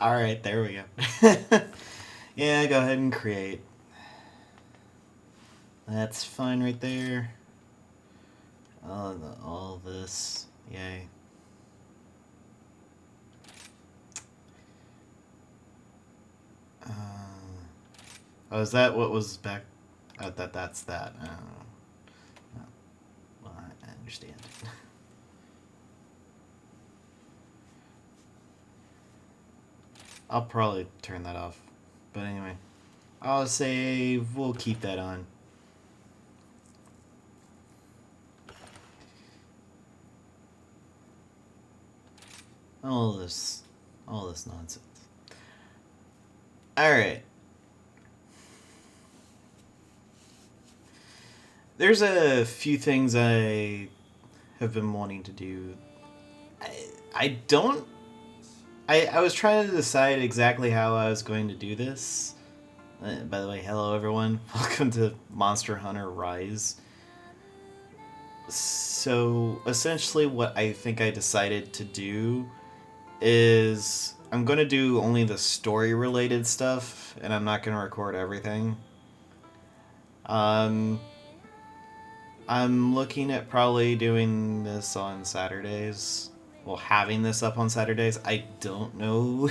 Alright, there we go. Yeah, go ahead and create. That's fine right there. All this. Yay. Oh, is that what was back? That's that. Well, I understand. I'll probably turn that off. But anyway, I'll say we'll keep that on. All this nonsense. Alright. There's a few things I have been wanting to do. I was trying to decide exactly how I was going to do this. By the way, hello everyone. Welcome to Monster Hunter Rise. So, essentially what I think I decided to do is I'm going to do only the story-related stuff, and I'm not going to record everything. I'm looking at probably doing this on Saturdays. Well, having this up on Saturdays. I don't know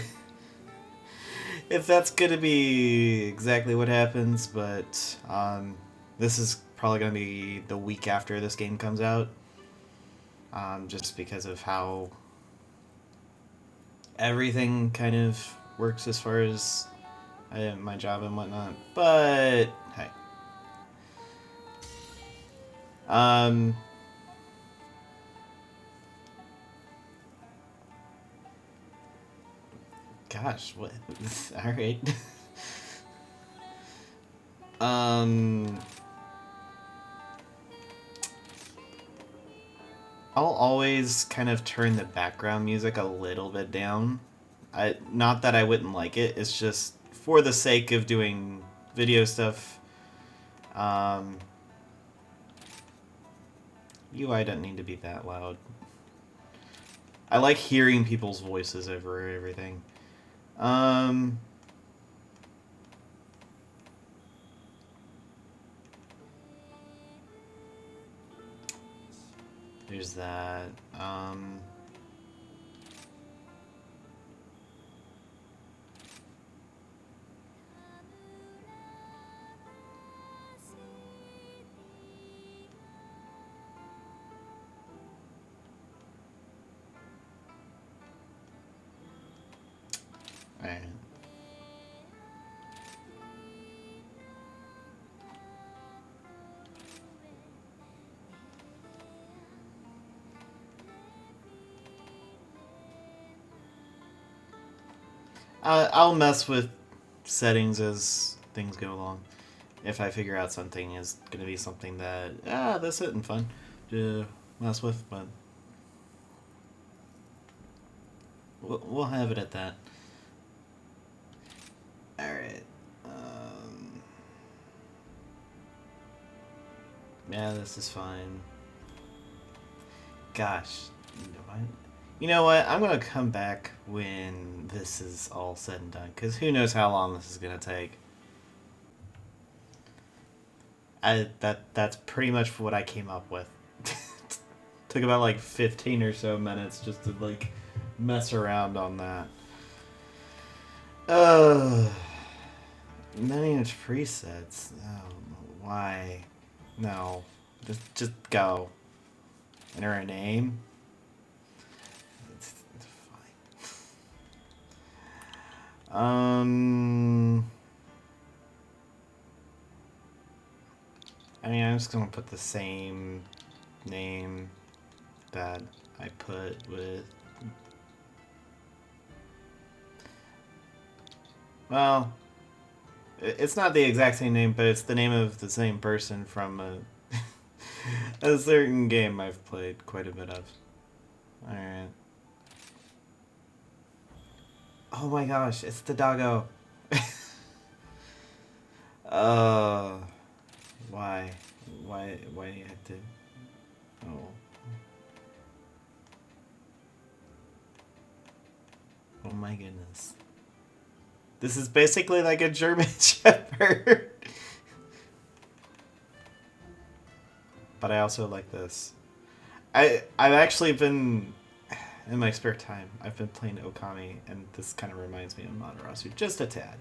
if that's going to be exactly what happens, but this is probably going to be the week after this game comes out. Just because of how everything kind of works as far as my job and whatnot. But, hey. Gosh, what? Alright. I'll always kind of turn the background music a little bit down. Not that I wouldn't like it, it's just for the sake of doing video stuff. UI doesn't need to be that loud. I like hearing people's voices over everything. There's that. Alright. I'll mess with settings as things go along. If I figure out something is going to be something that, this isn't fun to mess with, but we'll have it at that. Alright. Yeah, this is fine. Gosh. You know what? I'm going to come back when this is all said and done, because who knows how long this is going to take. That's pretty much what I came up with. Took about like 15 or so minutes just to like mess around on that. Manage presets. Oh, why? No. Just go. Enter a name. It's fine. I mean, I'm just gonna put the same name that I put with. Well, it's not the exact same name, but it's the name of the same person from a certain game I've played quite a bit of. Alright. Oh my gosh, it's the doggo. Why? Why do you have to... Oh. Oh my goodness. This is basically like a German Shepherd. But I also like this. I've actually been, in my spare time, I've been playing Okami, and this kind of reminds me of Matarasu, just a tad.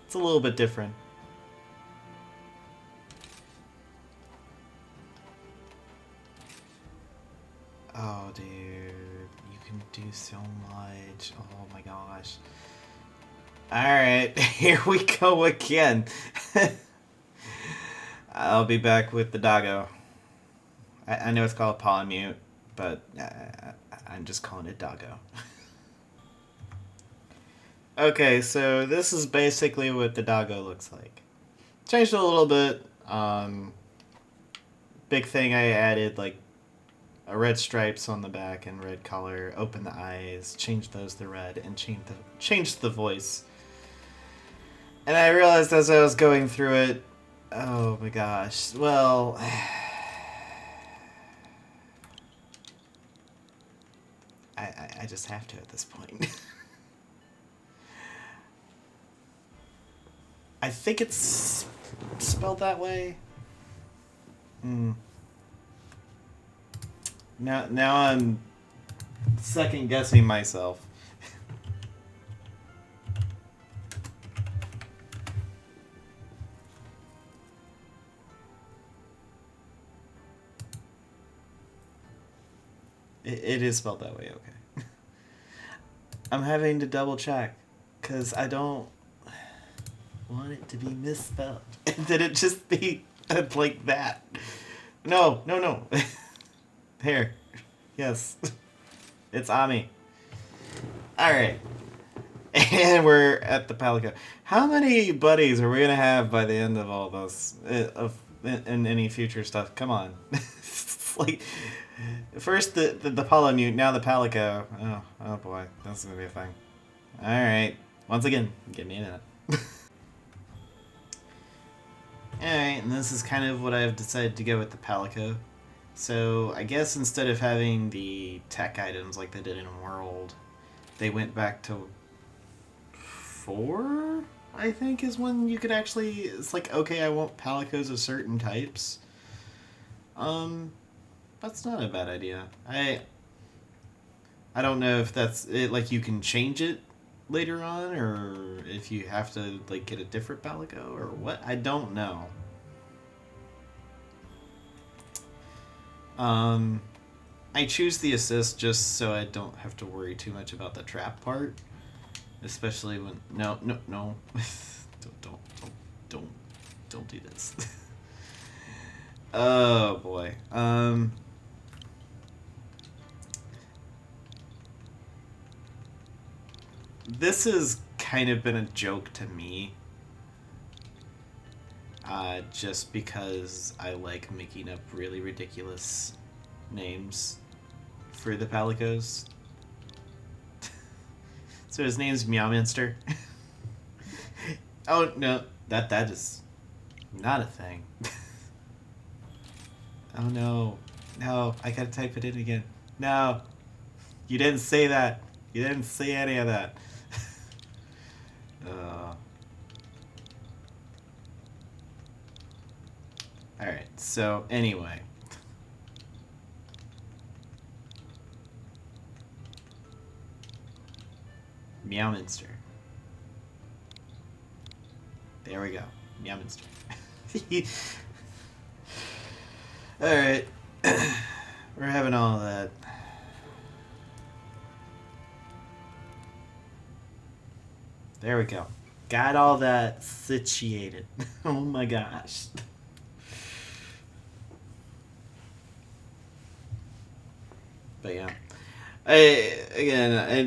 It's a little bit different. Oh, dude, you can do so much. Oh my gosh. Alright, here we go again. I'll be back with the doggo. I know it's called Polymute, but I'm just calling it doggo. Okay, so this is basically what the doggo looks like. Changed it a little bit. Big thing I added, like, a red stripes on the back and red color. Open the eyes, change those to red, and change the voice. And I realized as I was going through it, oh my gosh, well, I just have to at this point. I think it's spelled that way. Now I'm second guessing myself. It is spelled that way, okay. I'm having to double check, because I don't want it to be misspelled. Did it just be like that? No. Here. Yes. It's Ami. Alright. And we're at the Palico. How many buddies are we going to have by the end of all this? In any future stuff? Come on. It's like... First the Polymute, now the Palico. Oh boy. That's going to be a thing. Alright. Once again, get me in it. Alright, and this is kind of what I've decided to go with the Palico. So, I guess instead of having the tech items like they did in World, they went back to 4, I think, is when you could actually... It's like, okay, I want Palicos of certain types. That's not a bad idea. I don't know if that's it, like you can change it later on, or if you have to like get a different Palico, or what. I don't know. I choose the assist just so I don't have to worry too much about the trap part, especially when no don't do this. Oh boy. This has kind of been a joke to me. Just because I like making up really ridiculous names for the Palicos. So his name's Meowminster. Oh no, that is not a thing. Oh no, I gotta type it in again. No, you didn't say that. You didn't say any of that. Alright, so anyway. Meowminster. There we go. Meowminster. Alright. We're having all of that. There we go. Got all that situated. Oh my gosh. But yeah.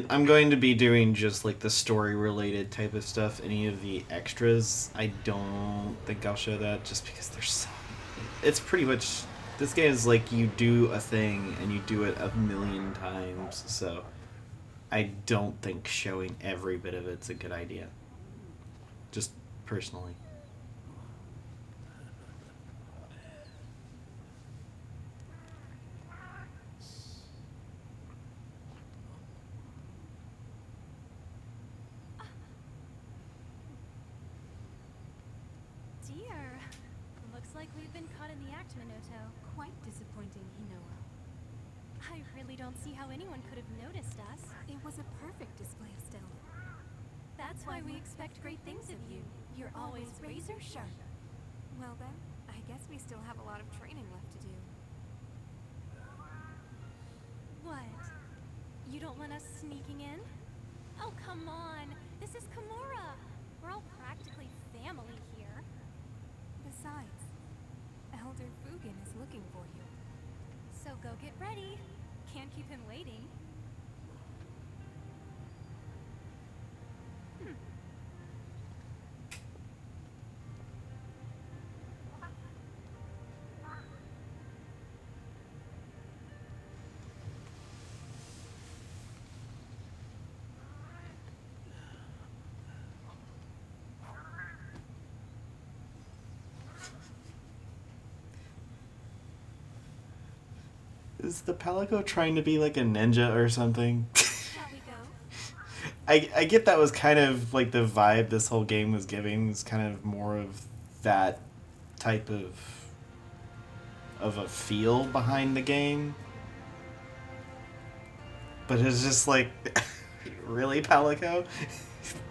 I'm going to be doing just like the story related type of stuff. Any of the extras, I don't think I'll show that just because there's so... It's pretty much... This game is like you do a thing and you do it a million times, so I don't think showing every bit of it's a good idea. Just personally. dear. Looks like we've been caught in the act, Minato. Quite disappointing, Hinoa. I really don't see how anyone could have noticed us. It was a perfect display of stealth. That's why we expect great things of you. You're always razor sharp. Well then, I guess we still have a lot of training left to do. What? You don't want us sneaking in? Oh, come on. This is Kimura. We're all practically family here. Besides, Elder Fugen is looking for you. So go get ready. Can't keep him waiting. Is the Palico trying to be like a ninja or something? Shall we go? I get that was kind of like the vibe this whole game was giving. It's kind of more of that type of a feel behind the game. But it's just like, really, Palico?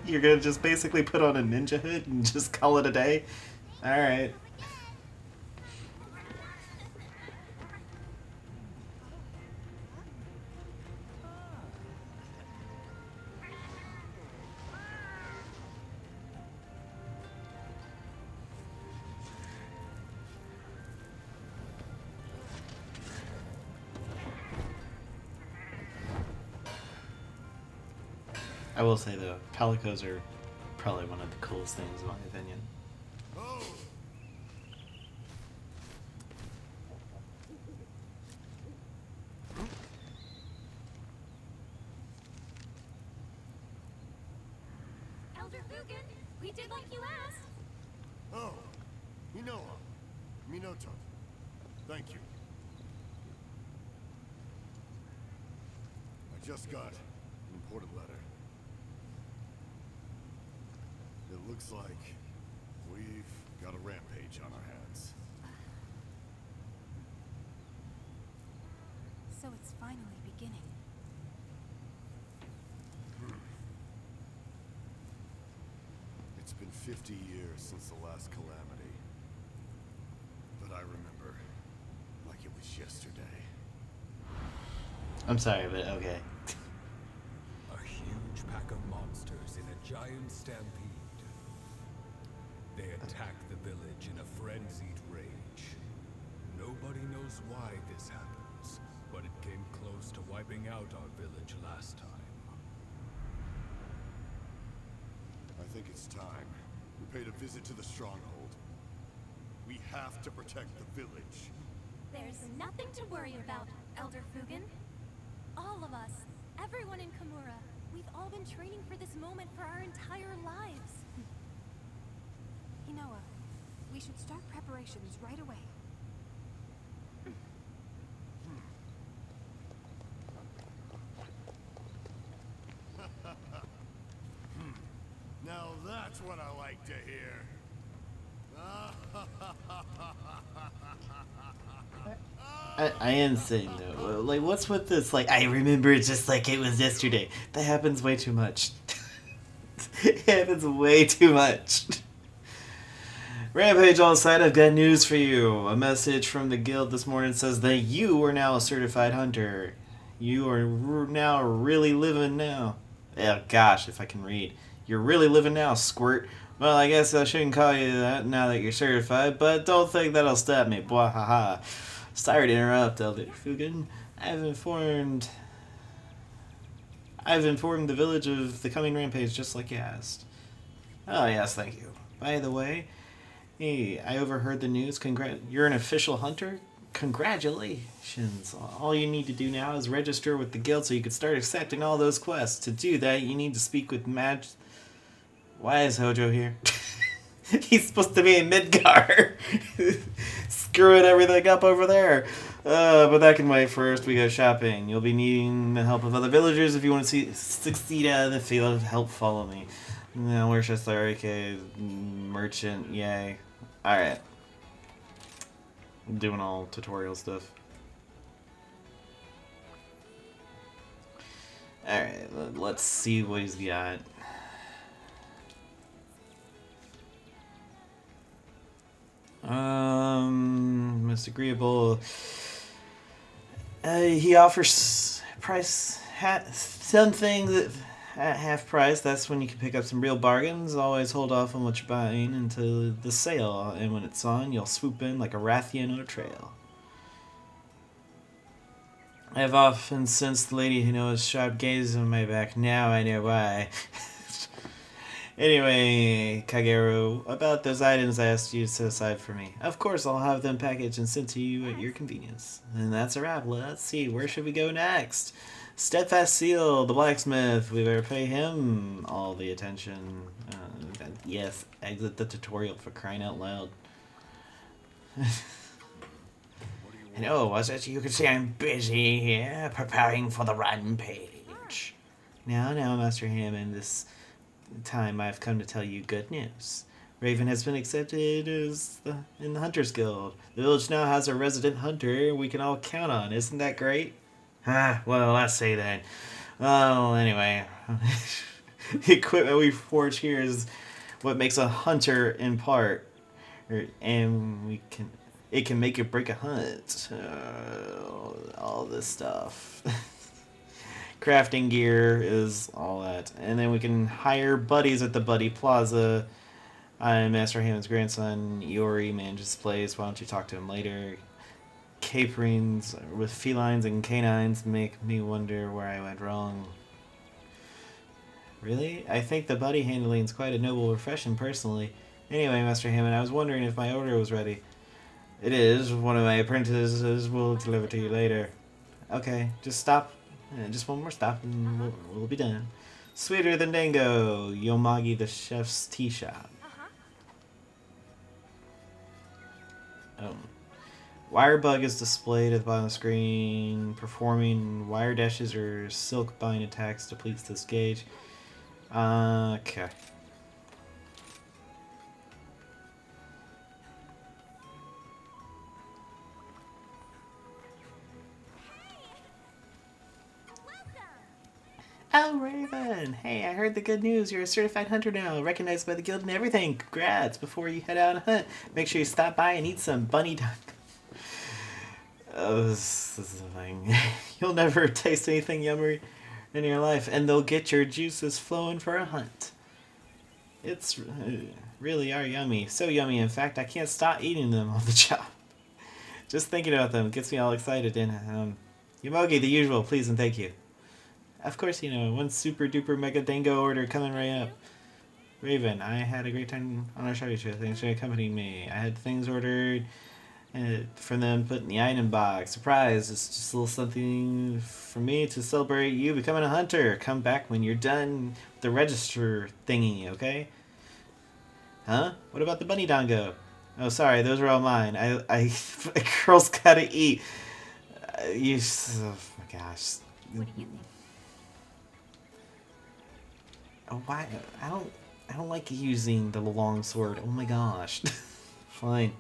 You're gonna just basically put on a ninja hood and just call it a day? Alright. I will say though, Palicos are probably one of the coolest things in my opinion. Elder Fugen, we did like you asked. Oh, Minato. Thank you. I just got an important letter. It looks like we've got a rampage on our hands. So it's finally beginning. It's been 50 years since the last calamity. But I remember like it was yesterday. I'm sorry, but okay. A huge pack of monsters in a giant stampede. They attack the village in a frenzied rage. Nobody knows why this happens, but it came close to wiping out our village last time. I think it's time we paid a visit to the stronghold. We have to protect the village. There's nothing to worry about, Elder Fugen. All of us, everyone in Kimura, we've all been training for this moment for our entire lives. Hinoa, we should start preparations right away. Now that's what I like to hear. I am saying though, like, what's with this? Like, I remember it just like it was yesterday. That happens way too much. It happens way too much. Rampage on site, I've got news for you. A message from the guild this morning says that you are now a certified hunter. You are now really living now. Oh gosh, if I can read. You're really living now, Squirt. Well, I guess I shouldn't call you that now that you're certified, but don't think that'll stop me. Bwahaha. Sorry to interrupt, Elder Fugen. I've informed the village of the coming rampage just like you asked. Oh yes, thank you. By the way, hey, I overheard the news. You're an official hunter? Congratulations. All you need to do now is register with the guild so you can start accepting all those quests. To do that, you need to speak with Why is Hojo here? He's supposed to be in Midgar. Screwing everything up over there. But that can wait. First, we go shopping. You'll be needing the help of other villagers if you want to succeed out of the field. Help follow me. Now, where's Worcestershire, merchant, yay. Alright. I'm doing all tutorial stuff. Alright, let's see what he's got. Most agreeable. He offers something that at half price. That's when you can pick up some real bargains. Always hold off on what you're buying until the sale, and when it's on, you'll swoop in like a Rathian on a trail. I have often sensed the lady who knows sharp gaze on my back. Now I know why. Anyway, Kagero, about those items I asked you to set aside for me. Of course, I'll have them packaged and sent to you at your convenience. And that's a wrap. Let's see, where should we go next? Steadfast Seal, the blacksmith. We better pay him all the attention. Yes, exit the tutorial for crying out loud. I know, was it? You can see I'm busy here, preparing for the rampage. Now, Master Hammond, this time I've come to tell you good news. Raven has been accepted in the Hunters Guild. The village now has a resident hunter we can all count on. Isn't that great? Well, let's say that. Well, anyway. The equipment we forge here is what makes a hunter in part. And it can make or break a hunt. All this stuff. Crafting gear is all that. And then we can hire buddies at the Buddy Plaza. I'm Master Hammond's grandson. Iori manages the place. Why don't you talk to him later? Caperings with felines and canines make me wonder where I went wrong. Really? I think the buddy handling is quite a noble profession, personally. Anyway, Master Hammond, I was wondering if my order was ready. It is. One of my apprentices will deliver to you later. Okay, just stop. Just one more stop and we'll be done. Sweeter than Dango, Yomagi the chef's tea shop. Wirebug is displayed at the bottom of the screen. Performing wire dashes or silk bind attacks depletes this gauge. Okay. Oh, Raven! Hey, I heard the good news. You're a certified hunter now, recognized by the guild and everything. Congrats! Before you head out and hunt, make sure you stop by and eat some bunny duck. Oh, this is the thing. You'll never taste anything yummier in your life, and they'll get your juices flowing for a hunt. It's really are yummy. So yummy, in fact, I can't stop eating them on the job. Just thinking about them gets me all excited. And Yomogi, the usual, please and thank you. Of course, one super duper mega dango order coming right up. Raven, I had a great time on our shorty trip. Thanks for accompanying me. I had things ordered from them put in the item box. Surprise, it's just a little something for me to celebrate you becoming a hunter. Come back when you're done with the register thingy, okay? Huh? What about the bunny dango? Oh, sorry, those are all mine. A girl's gotta eat. Oh my gosh. What do you think? Oh, why? I don't like using the long sword. Oh my gosh. Fine.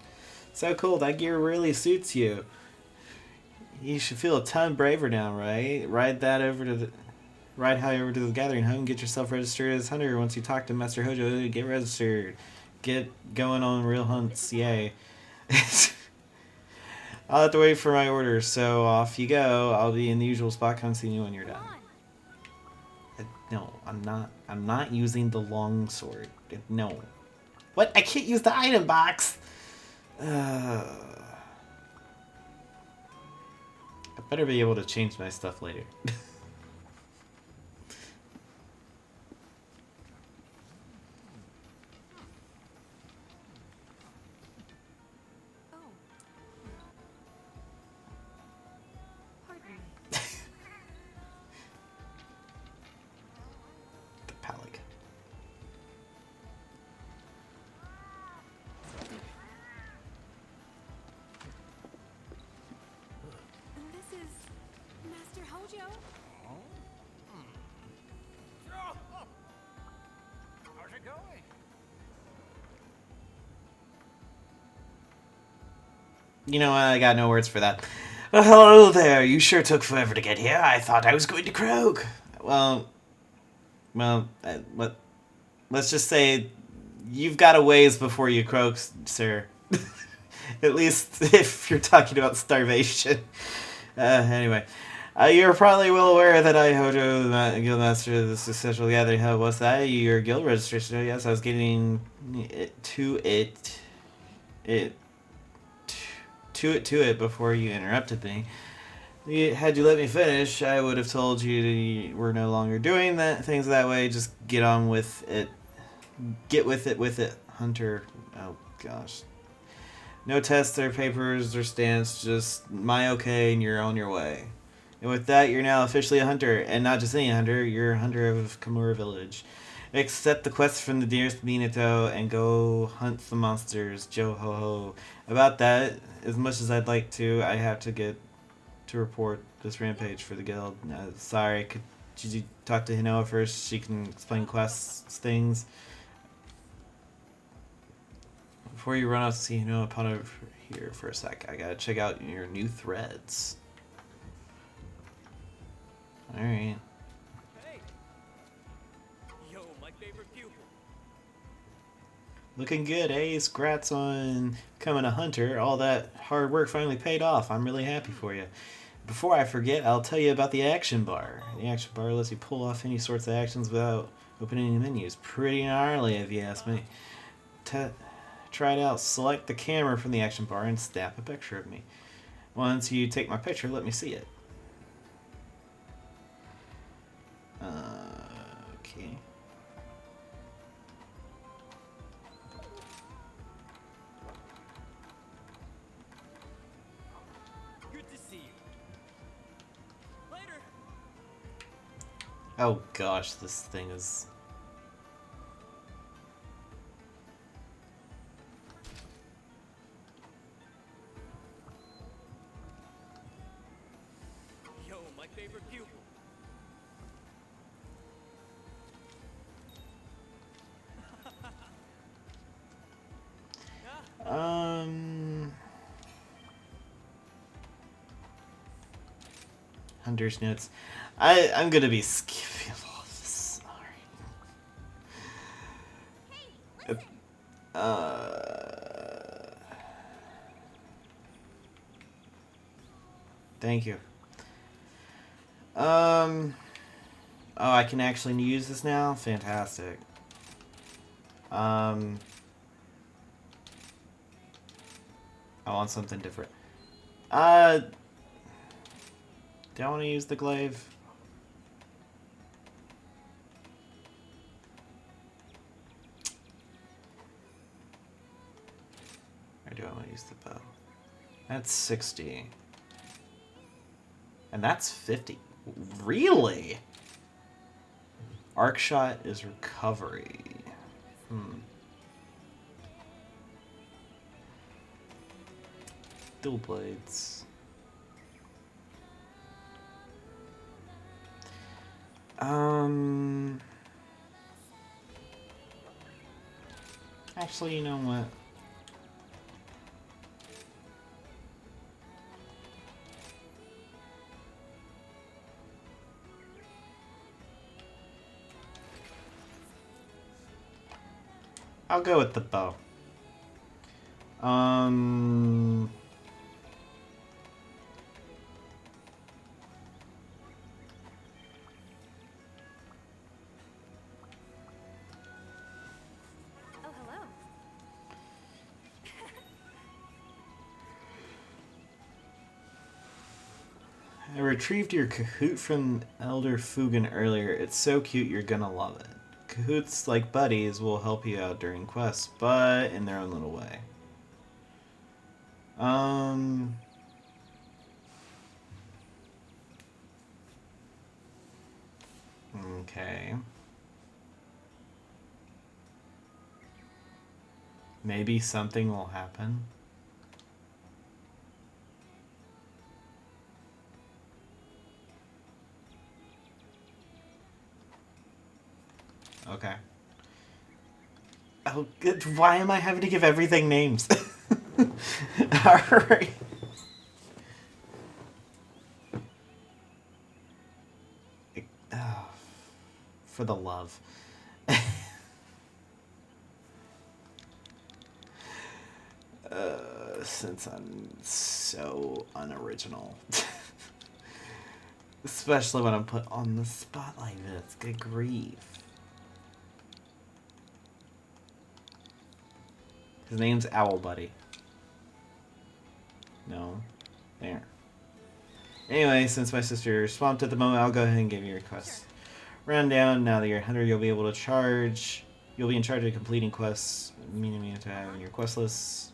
So cool. That gear really suits you. You should feel a ton braver now, right? Ride high over to the gathering home. Get yourself registered as hunter. Once you talk to Master Hojo, get registered. Get going on real hunts. Yay. I'll have to wait for my order, so off you go. I'll be in the usual spot. Come see you when you're done. No, I'm not using the long sword. No. What? I can't use the item box! I better be able to change my stuff later. You know what? I got no words for that. Hello there. You sure took forever to get here. I thought I was going to croak. Let's just say you've got a ways before you croak, sir. At least if you're talking about starvation. Anyway. You're probably well aware that I, Hojo, the Guildmaster of the Successful Gathering, what's that? Your guild registration? Oh, yes, I was getting to it before you interrupted me. Had you let me finish, I would have told you we're no longer doing things that way. Just get on with it. Get with it, Hunter. Oh, gosh. No tests or papers or stamps, just my okay and you're on your way. And with that, you're now officially a hunter, and not just any hunter, you're a hunter of Kamura Village. Accept the quest from the dearest Minato and go hunt the monsters, Jo-ho-ho. About that, as much as I'd like to, I have to get to report this rampage for the guild. Sorry, could you talk to Hinoa first? She can explain quests, things. Before you run off to see Hinoa, pop over here for a sec. I gotta check out your new threads. Alright. Hey! Yo, my favorite pupil. Looking good, eh? Congrats on becoming a hunter. All that hard work finally paid off. I'm really happy for you. Before I forget, I'll tell you about the action bar. The action bar lets you pull off any sorts of actions without opening any menus. Pretty gnarly, if you ask me. Try it out. Select the camera from the action bar and snap a picture of me. Once you take my picture, let me see it. Okay. Good to see you. Later. Oh gosh, this thing is... Yo, my favorite pupil. Hunter's notes. I'm gonna be skipping all this. Sorry. Thank you. Oh, I can actually use this now? Fantastic. I want something different. Do I want to use the glaive? Or do I want to use the bow? That's 60. And that's 50. Really? Arc shot is recovery. Dual blades. Actually, you know what? I'll go with the bow. Oh, hello. I retrieved your Kahoot from Elder Fugan earlier. It's so cute, you're gonna love it. Kahoots, like buddies, will help you out during quests, but in their own little way. Okay. Maybe something will happen. Okay. Oh, good. Why am I having to give everything names? Alright. Oh, for the love. Since I'm so unoriginal. Especially when I'm put on the spot like this. Good grief. His name's Owl Buddy. No. There. Anyway, since my sister is swamped at the moment, I'll go ahead and give you your quest rundown. Now that you're a hunter, you'll be able to charge. You'll be in charge of completing quests, meaning to have in your quest lists.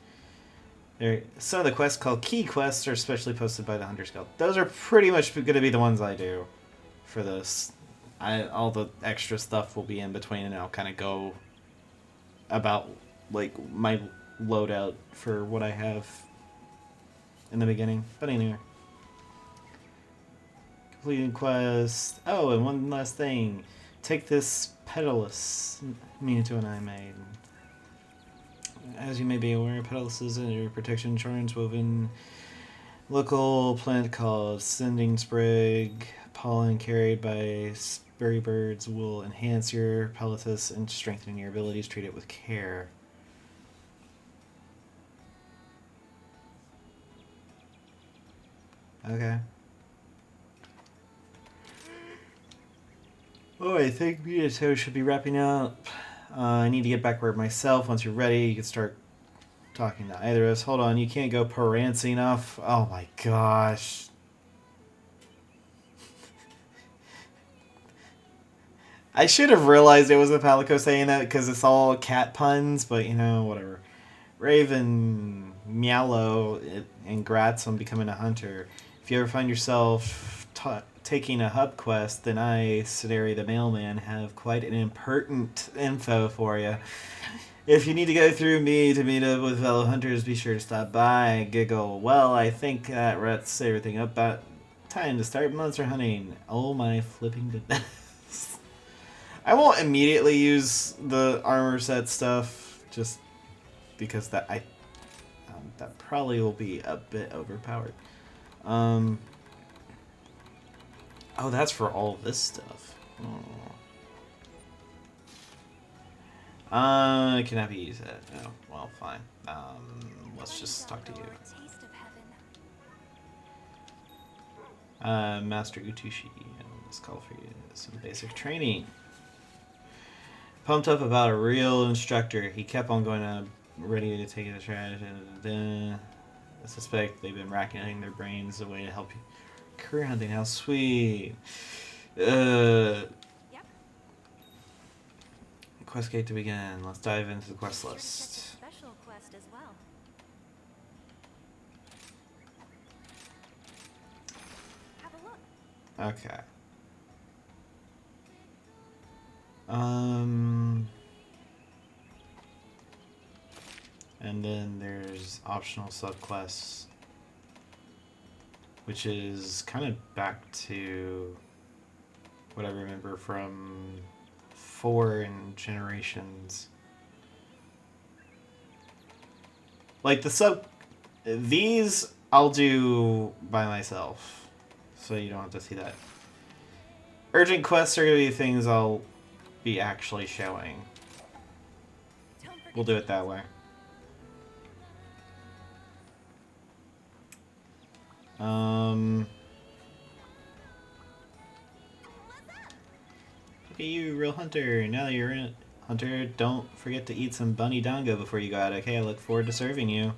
Some of the quests called key quests are specially posted by the Hunters Guild. Those are pretty much going to be the ones I do for this. All the extra stuff will be in between, and I'll kind of go about like my loadout for what I have in the beginning. But anyway. Completing quest. Oh, and one last thing. Take this pedalus, meaning to an eye made. As you may be aware, pedalus is a protection charms woven local plant called sending sprig. Pollen carried by spurry birds will enhance your pedalus and strengthen your abilities. Treat it with care. Okay. Oh, I think Minato should be wrapping up. I need to get backward myself. Once you're ready, you can start talking to either of us. Hold on, you can't go prancing enough. Oh my gosh. I should have realized it was a Palico saying that because it's all cat puns, but you know, whatever. Raven, Meowlo, and Gratz on becoming a hunter. If you ever find yourself taking a hub quest, then I, Sideri the mailman, have quite an impertinent info for you. If you need to go through me to meet up with fellow hunters, be sure to stop by. Giggle. Well, I think that wraps everything up. About time to start monster hunting. Oh my flipping goodness. I won't immediately use the armor set stuff, just because that that probably will be a bit overpowered. Oh, that's for all this stuff. Oh. Cannot be used. Oh, well, fine. Let's just talk to you. Master Utushi, and let's call for you some basic training. Pumped up about a real instructor. He kept on going on, ready to take the trash, and I suspect they've been racking their brains away to help you. Career hunting, how sweet. Yep. Quest gate to begin. Let's dive into the quest list. Special quest as well. Have a look. Okay. And then there's optional subquests, which is kind of back to what I remember from 4 and Generations. Like these I'll do by myself, so you don't have to see that. Urgent quests are going to be things I'll be actually showing. We'll do it that way. Look at you, real hunter. Now that you're in it, hunter, don't forget to eat some bunny dango before you go out, okay? I look forward to serving you.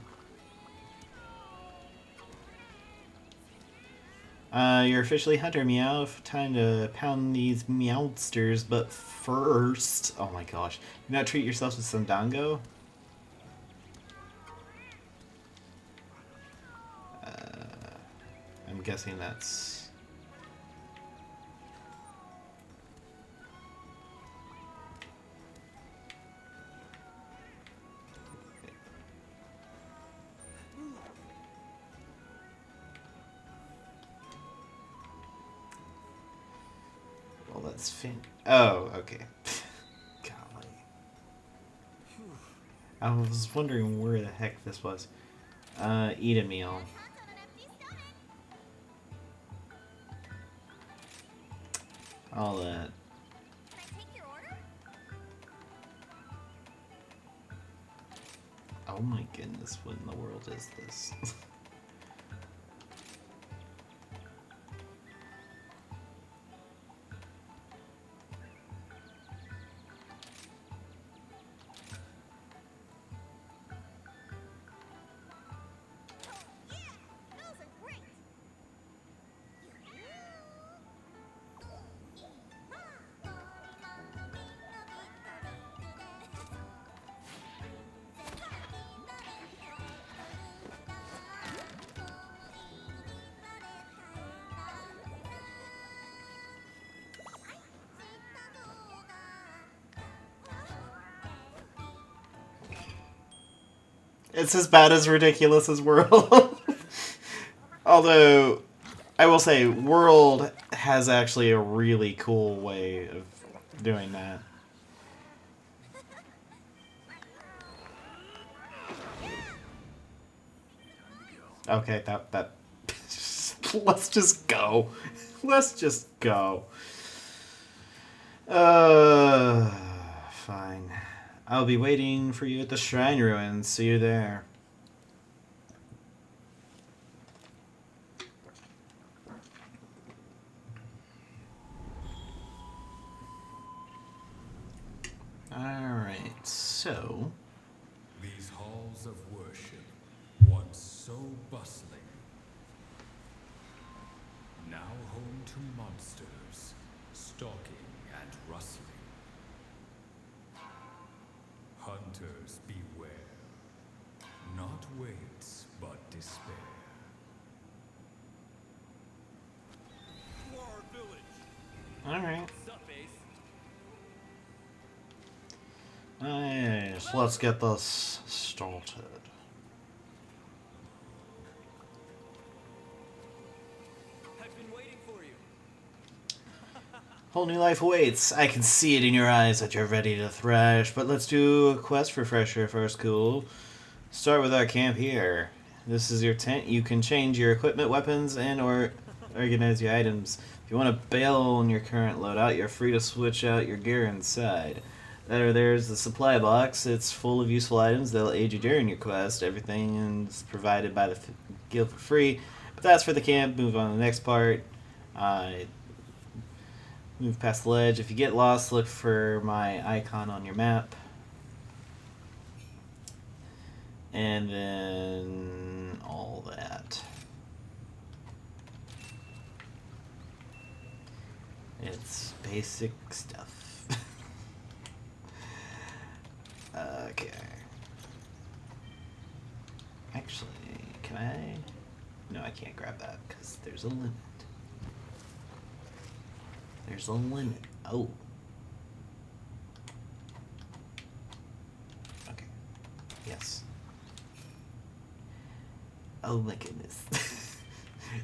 You're officially hunter, meow. Time to pound these meowsters, but first... Oh my gosh. Do not treat yourself with some dango? I'm guessing that's... Well, that's fin... Oh, okay. Golly. I was wondering where the heck this was. Eat a meal. All that. Oh my goodness, what in the world is this? It's as bad as Ridiculous as World. Although, I will say, World has actually a really cool way of doing that. Okay, that... Let's just go. Let's just go. Fine. I'll be waiting for you at the Shrine Ruins. See you there. Alright, so... These halls of worship, once so bustling, now home to monsters, stalking and rustling. Hunters beware, not waits, but despair. To our village. Alright. What's up, Ace? Nice. Let's get this started. I've been waiting for you. Whole new life awaits. I can see it in your eyes that you're ready to thrash, but let's do a quest refresher first, cool. Start with our camp here. This is your tent. You can change your equipment, weapons, and or organize your items. If you want to bail on your current loadout, you're free to switch out your gear inside. There's the supply box. It's full of useful items that'll aid you during your quest. Everything is provided by the guild for free. But that's for the camp. Move on to the next part. Move past the ledge. If you get lost, look for my icon on your map. And then all that. It's basic stuff. Okay. Actually, can I? No, I can't grab that because there's a limit. There's a limit. Oh. Okay. Yes. Oh my goodness.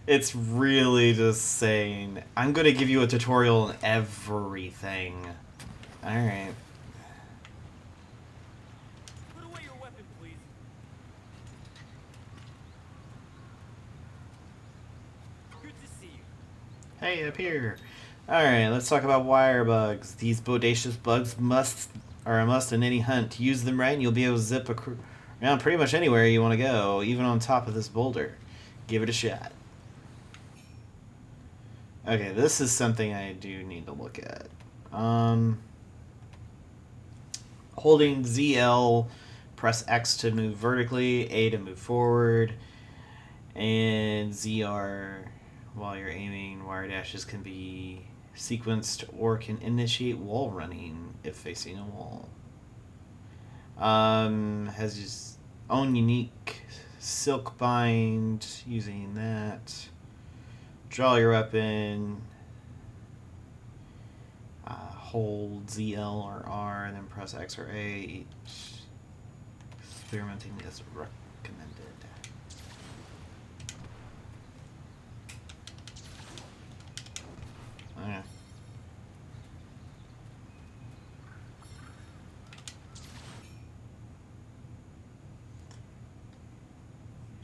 It's really just saying, I'm going to give you a tutorial on everything. Alright. Put away your weapon, please. Good to see you. Hey, up here. Alright, let's talk about wire bugs. These bodacious bugs are a must in any hunt. Use them right and you'll be able to zip around pretty much anywhere you want to go, even on top of this boulder. Give it a shot. Okay, this is something I do need to look at. Holding ZL, press X to move vertically, A to move forward, and ZR while you're aiming. Wire dashes can be sequenced or can initiate wall running if facing a wall. Has his own unique silk bind using that. Draw your weapon. Hold ZL or R and then press X or A. Experimenting is recommended. Okay.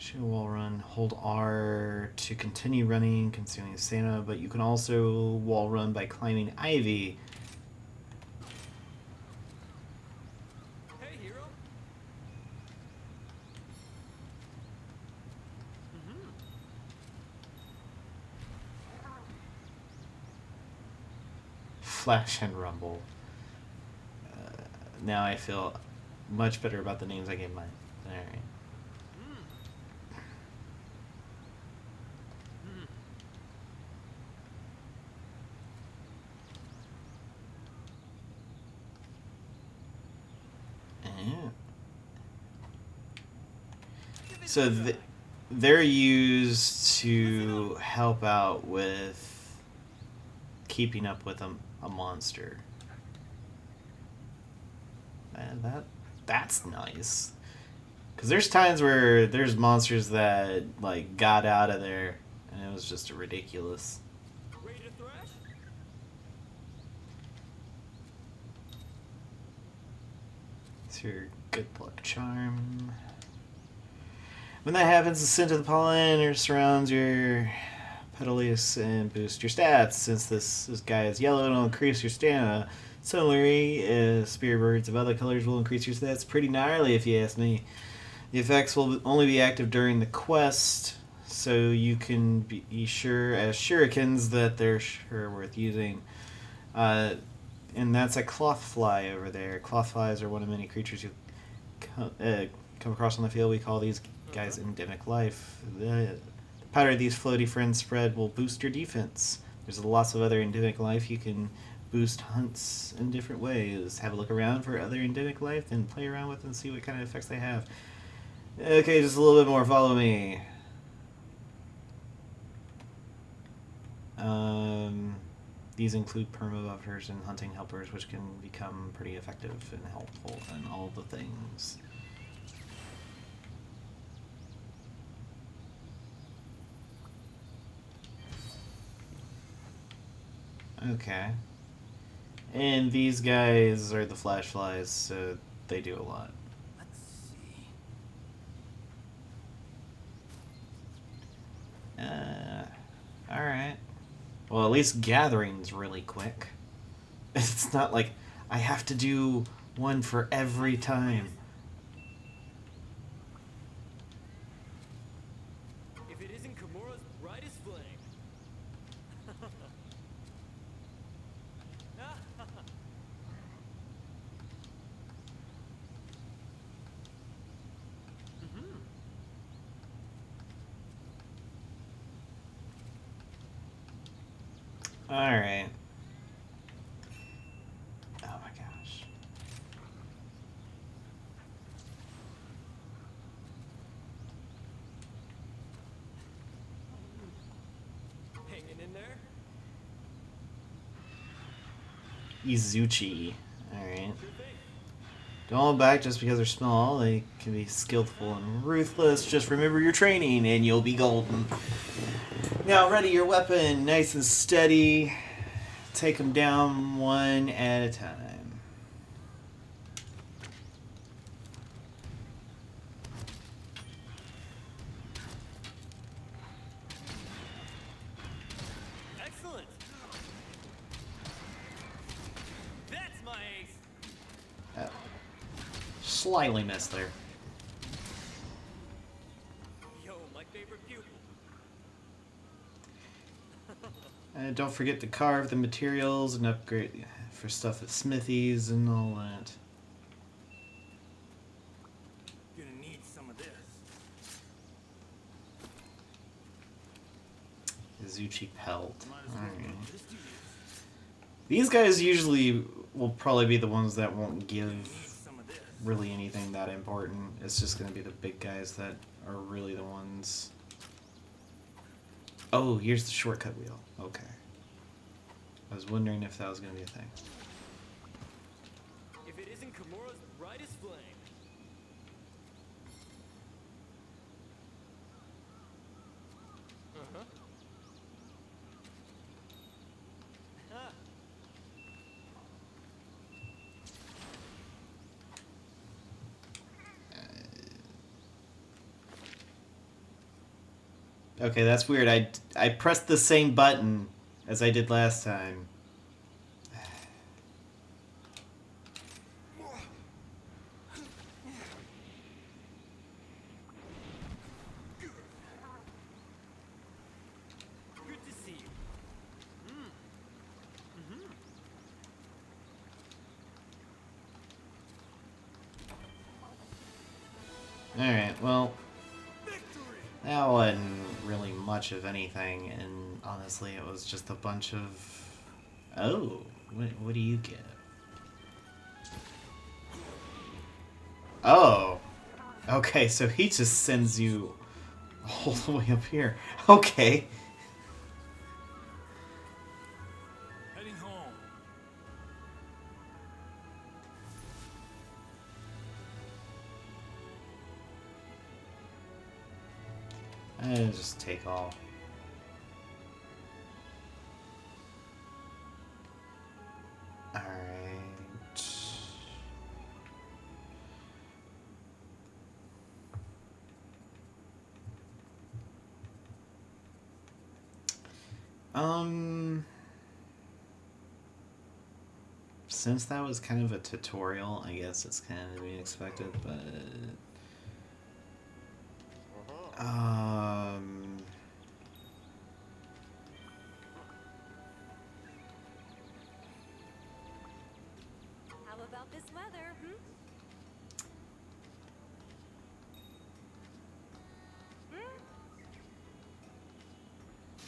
Shoot a wall run. Hold R to continue running, consuming stamina, but you can also wall run by climbing ivy. Hey, hero. Flash and rumble. Now I feel much better about the names I gave mine. Alright. So they're used to help out with keeping up with a monster. And that's nice. Because there's times where there's monsters that like got out of there and it was just ridiculous. Ready to thrash? It's your good luck charm. When that happens, the scent of the pollen surrounds your petals and boosts your stats. Since this guy is yellow, it'll increase your stamina. Similarly, spear birds of other colors will increase your stats pretty gnarly, if you ask me. The effects will only be active during the quest, so you can be sure as shurikens that they're sure worth using. And that's a cloth fly over there. Cloth flies are one of many creatures you come across on the field. We call these guys endemic life. The powder these floaty friends spread will boost your defense. There's lots of other endemic life you can boost hunts in different ways. Have a look around for other endemic life, then play around with them and see what kind of effects they have. Okay, just a little bit more. Follow me. These include perma-buffers and hunting helpers, which can become pretty effective and helpful in all the things. Okay. And these guys are the flash flies, so they do a lot. Let's see. Alright. Well, at least gathering's really quick. It's not like I have to do one for every time. If it isn't Kimura's brightest flame. Alright. Oh my gosh. Hanging in there? Izuchi. Alright. Sure thing. Don't hold back just because they're small. They can be skillful and ruthless. Just remember your training and you'll be golden. Now ready your weapon, nice and steady. Take them down one at a time. Excellent. That's my ace. Slightly missed there. Yo, my favorite pupil. And don't forget to carve the materials and upgrade for stuff at smithies and all that. Gonna need some of this. Izuchi pelt. Might as well Alright. put this to use. These guys usually will probably be the ones that won't give Need some of this. really anything that important. It's just going to be the big guys that are really the ones. Oh, here's the shortcut wheel. Okay. I was wondering if that was going to be a thing. If it isn't Kimura's brightest flame. Uh-huh. Ha. Okay, that's weird. I pressed the same button as I did last time. Good to see you. Alright, well, that wasn't really much of anything, and honestly, it was just a bunch of... Oh, what do you get? Oh! Okay, so he just sends you all the way up here. Okay. Heading home. I just take all. Alright. Since that was kind of a tutorial, I guess it's kind of to be expected, but How about this weather, hmm?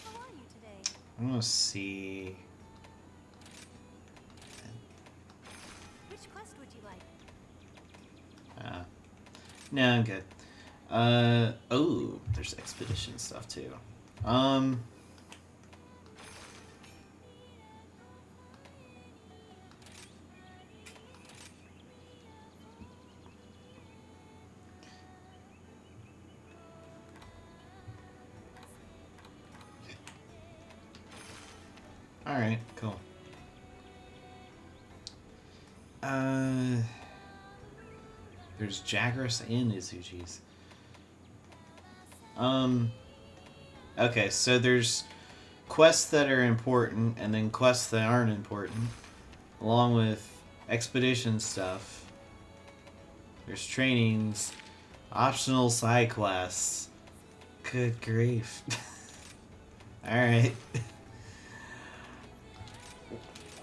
How are you today? I'm gonna see. Which quest would you like? No, I'm good. Oh, there's expedition stuff too. Alright, cool. There's Jagras and Izuchis. Okay, so there's quests that are important and then quests that aren't important, along with expedition stuff. There's trainings, optional side quests. Good grief. Alright.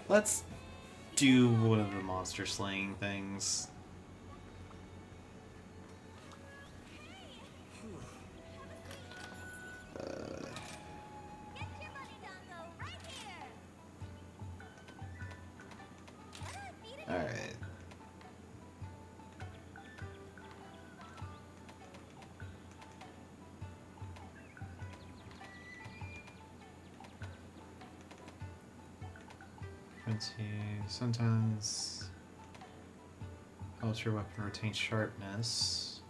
Let's do one of the monster slaying things. Alright. Sometimes helps your weapon retain sharpness.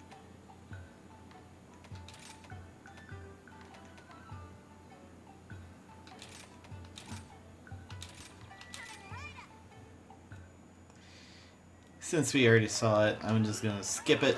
Since we already saw it, I'm just gonna skip it.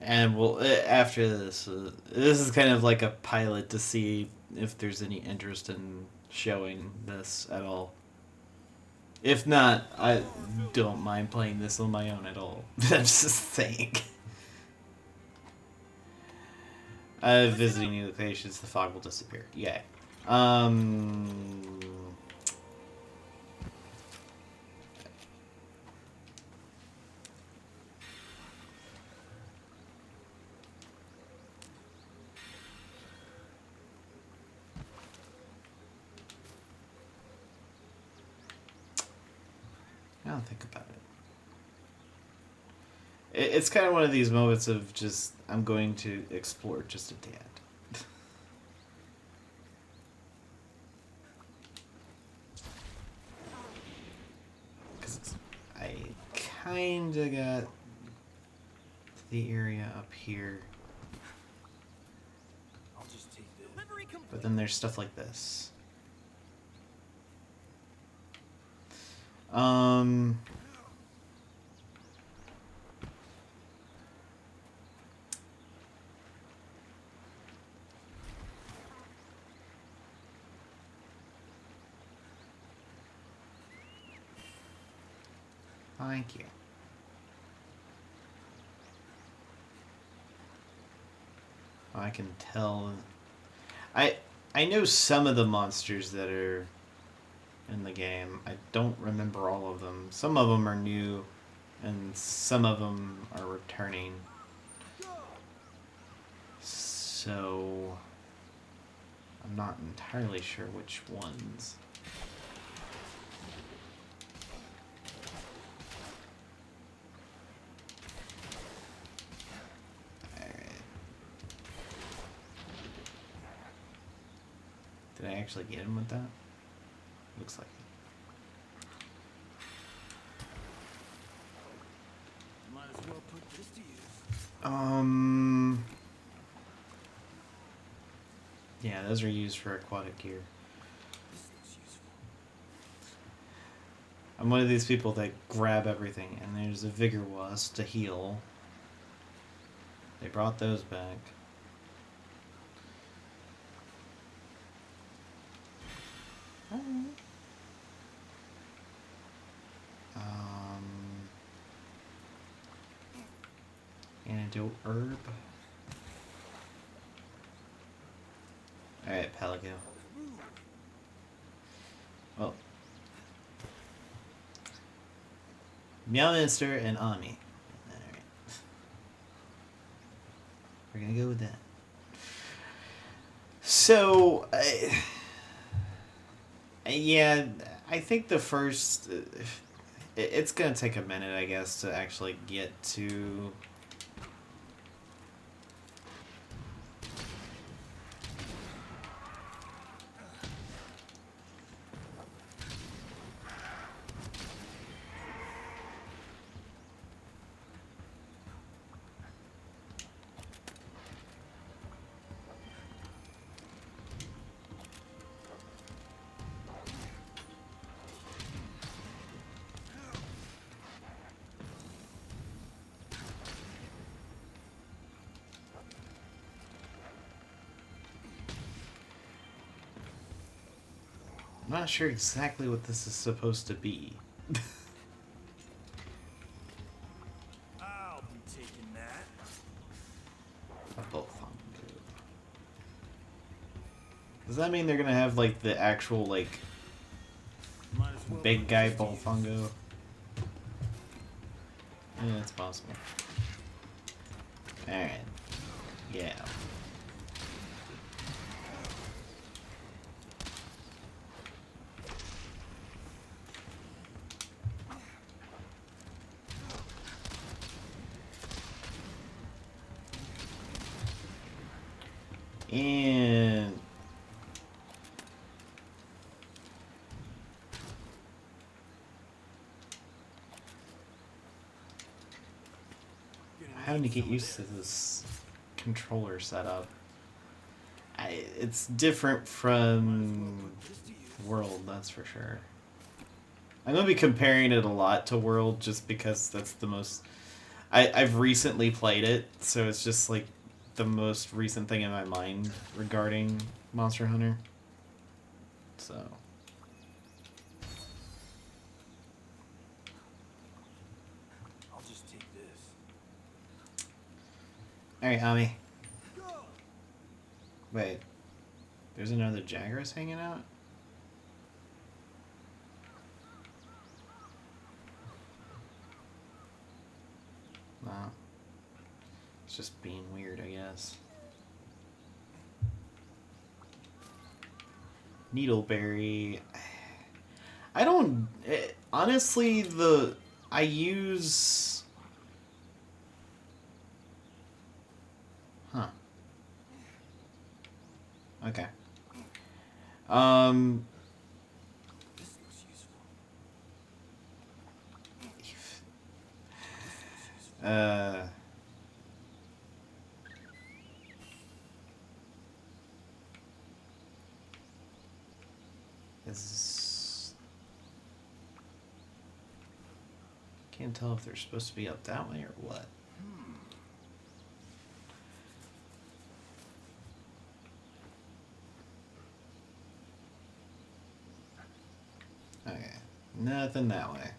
And we'll after this. This is kind of like a pilot to see if there's any interest in showing this at all. If not, I don't mind playing this on my own at all. I'm just saying. Visiting new locations, the fog will disappear. Yay. I don't think about it. It's kind of one of these moments of just, I'm going to explore just a tad. Because I kind of got the area up here. I'll just take this. Delivery complete. But then there's stuff like this. Thank you. I can tell. I know some of the monsters that are in the game. I don't remember all of them. Some of them are new, and some of them are returning. So I'm not entirely sure which ones. Did I actually get him with that? Looks like it. Might as well put this to use. Yeah, those are used for aquatic gear. This looks useful. I'm one of these people that grab everything, and there's a vigor wasp to heal. They brought those back. Antidote herb. Alright, Pelago. Well. Meowminster and Ami. Alright. We're gonna go with that. So, yeah, I think the first... it's gonna take a minute, I guess, to actually get to... I'm not sure exactly what this is supposed to be. I'll be taking that. A Bullfunk. Does that mean they're gonna have like the actual like Might as well big put guy this to use. Bullfungo? Yeah, it's possible. Alright. Yeah. And having to get used to this controller setup. It's different from World, that's for sure. I'm gonna be comparing it a lot to World just because that's the most... I've recently played it, so it's just like the most recent thing in my mind regarding Monster Hunter. So... I'll just take this. Alright, Ami. Wait. There's another Jagras hanging out? No. It's just being weird, I guess. Needleberry. I don't... honestly, I use... Huh. Okay. This looks useful. has... Can't tell if they're supposed to be up that way or what. Okay, nothing that way.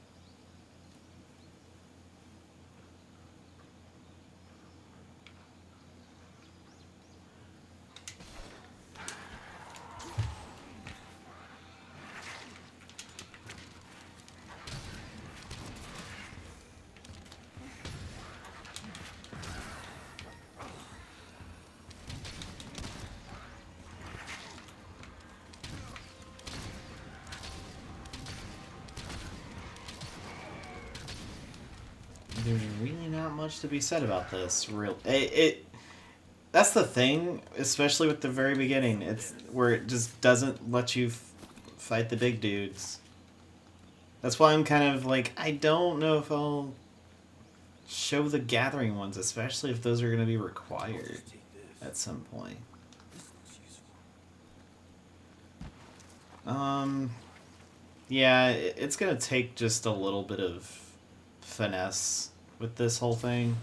There's really not much to be said about this. That's the thing, especially with the very beginning. It's where it just doesn't let you fight the big dudes. That's why I'm kind of like, I don't know if I'll show the gathering ones, especially if those are going to be required at some point. Yeah, it's going to take just a little bit of finesse with this whole thing.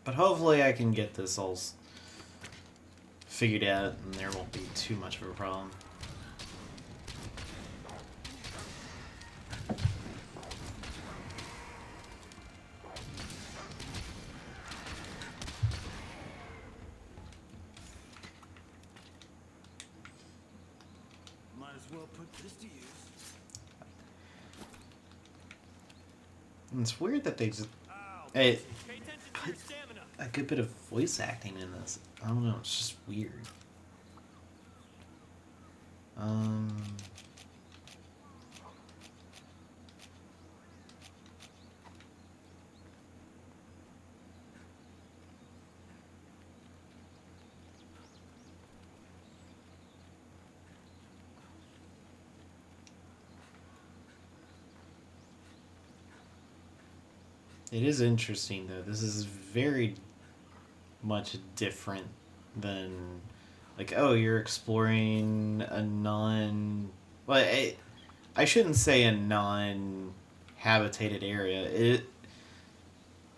But hopefully I can get this all figured out and there won't be too much of a problem. Might as well put this to use. And it's weird that they just Ow, Hey, pay attention to your stamina. a good bit of voice acting in this. I don't know, it's just weird. It is interesting though. This is very much different than like, oh, you're exploring a well, I shouldn't say a non-habitated area.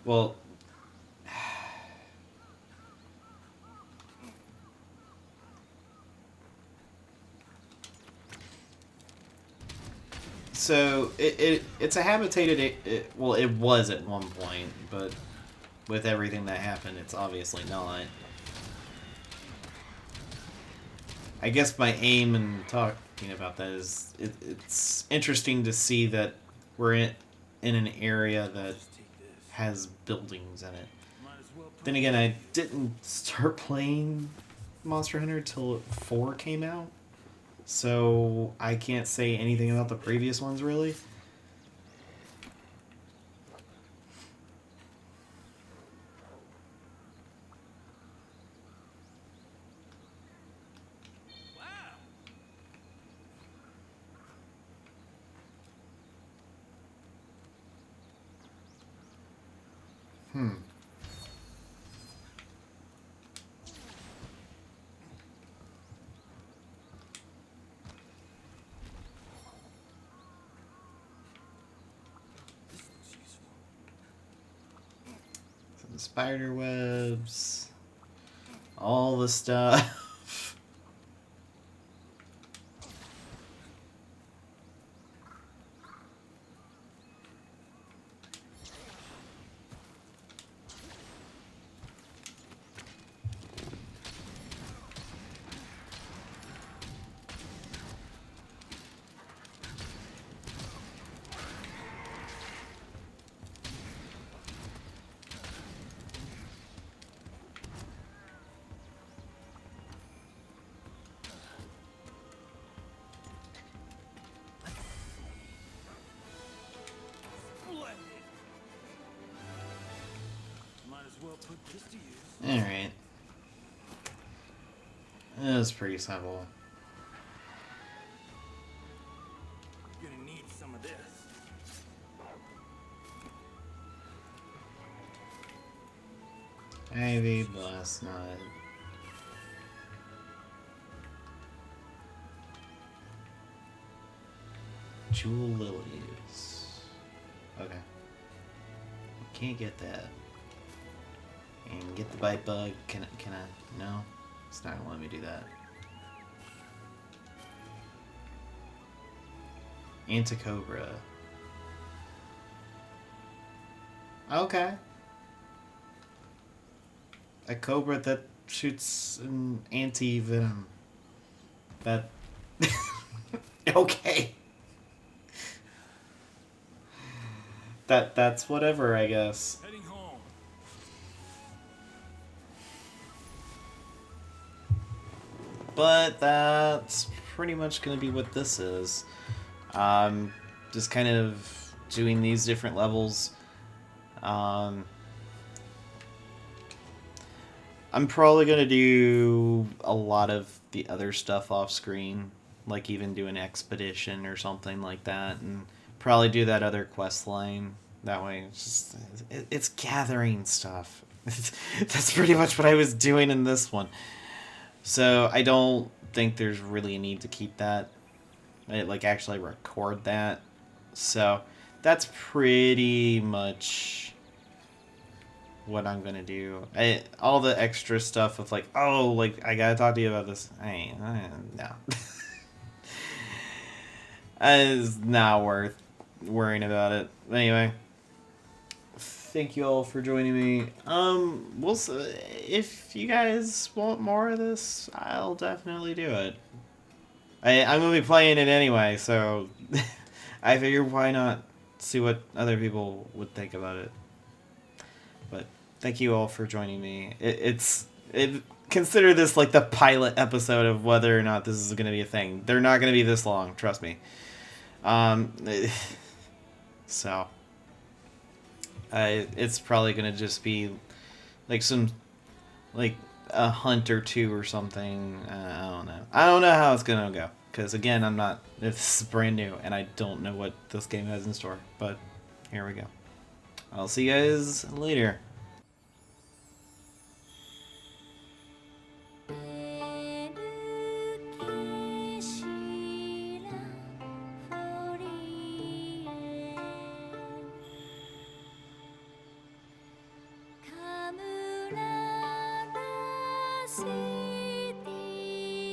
Well, so it's a habitated. Well, it was at one point, but with everything that happened, it's obviously not. I guess my aim in talking about that is it's interesting to see that we're in an area that has buildings in it. Then again, I didn't start playing Monster Hunter till 4 came out, so I can't say anything about the previous ones really. Some spider webs, all the stuff. Put this to use. Alright. That was pretty simple. You're gonna need some of this. Ivy, Blast Nut. Jewel Lilies. Okay. Can't get that. And get the bite bug. Can I? No? It's not gonna let me do that. Anticobra. Okay. A cobra that shoots an anti-venom. That... okay. That's whatever, I guess. Heading home. But that's pretty much going to be what this is. Just kind of doing these different levels. I'm probably going to do a lot of the other stuff off screen, like even do an expedition or something like that, and probably do that other quest line. That way, it's gathering stuff. That's pretty much what I was doing in this one. So I don't think there's really a need to keep that. Like actually record that. So that's pretty much what I'm gonna do. All the extra stuff of like, oh, like I gotta talk to you about this. No. It's not worth worrying about it. Anyway, thank you all for joining me. We'll if you guys want more of this, I'll definitely do it. I'm gonna be playing it anyway, so I figured why not see what other people would think about it. But thank you all for joining me. Consider this like the pilot episode of whether or not this is gonna be a thing. They're not gonna be this long, trust me. So it's probably gonna just be like a hunt or two or something. I don't know. I don't know how it's gonna go because again, this is brand new and I don't know what this game has in store. But here we go. I'll see you guys later.